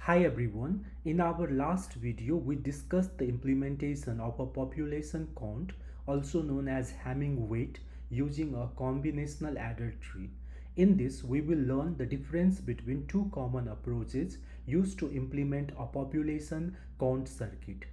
Hi everyone, in our last video we discussed the implementation of a population count, also known as Hamming weight, using a combinational adder tree. In this we will learn the difference between two common approaches used to implement a population count circuit,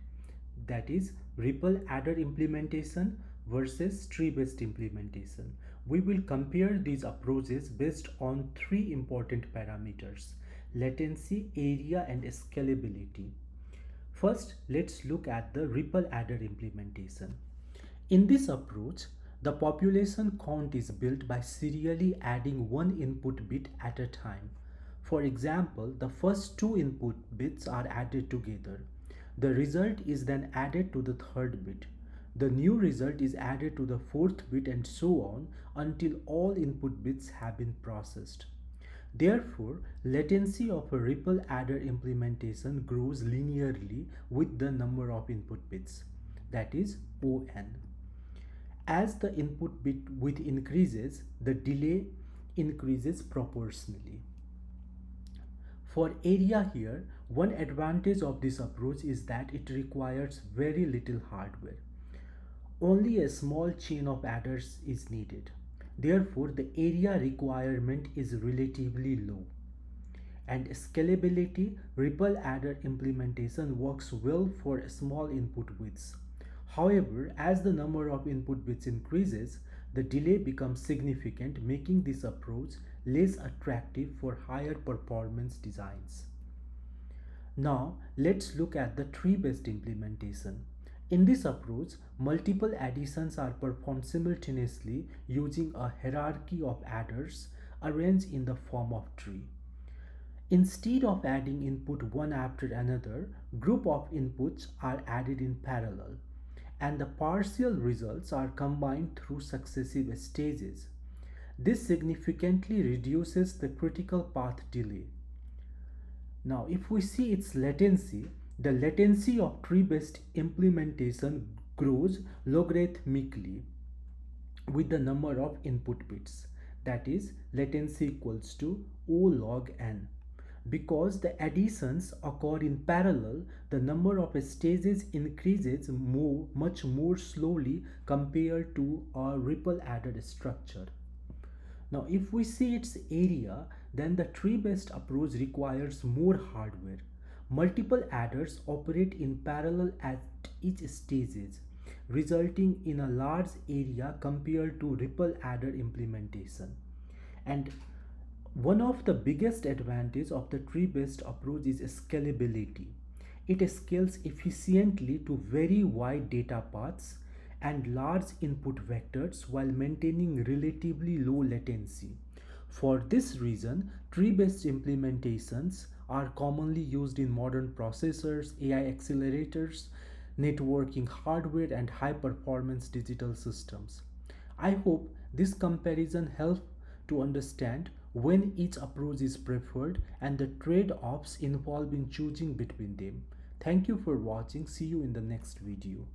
that is ripple adder implementation versus tree-based implementation. We will compare these approaches based on three important parameters: latency, area, and scalability. First, let's look at the ripple adder implementation. In this approach, the population count is built by serially adding one input bit at a time. For example, the first two input bits are added together. The result is then added to the third bit. The new result is added to the fourth bit and so on until all input bits have been processed. Therefore, latency of a ripple adder implementation grows linearly with the number of input bits, that is ON. As the input bit width increases, the delay increases proportionally. For area here, one advantage of this approach is that it requires very little hardware. Only a small chain of adders is needed. Therefore, the area requirement is relatively low. And scalability, ripple adder implementation works well for small input widths. However, as the number of input bits increases, the delay becomes significant, making this approach less attractive for higher performance designs. Now, let's look at the tree-based implementation. In this approach, multiple additions are performed simultaneously using a hierarchy of adders arranged in the form of tree. Instead of adding input one after another, group of inputs are added in parallel, and the partial results are combined through successive stages. This significantly reduces the critical path delay. Now, if we see its latency, the latency of tree-based implementation grows logarithmically with the number of input bits. That is, latency equals to O log n. Because the additions occur in parallel, the number of stages increases much more slowly compared to a ripple adder structure. Now, if we see its area, then the tree-based approach requires more hardware. Multiple adders operate in parallel at each stages, resulting in a large area compared to ripple adder implementation. And one of the biggest advantages of the tree-based approach is scalability. It scales efficiently to very wide data paths and large input vectors while maintaining relatively low latency. For this reason, tree-based implementations are commonly used in modern processors, AI accelerators, networking hardware, and high-performance digital systems. I hope this comparison helps to understand when each approach is preferred and the trade-offs involved in choosing between them. Thank you for watching. See you in the next video.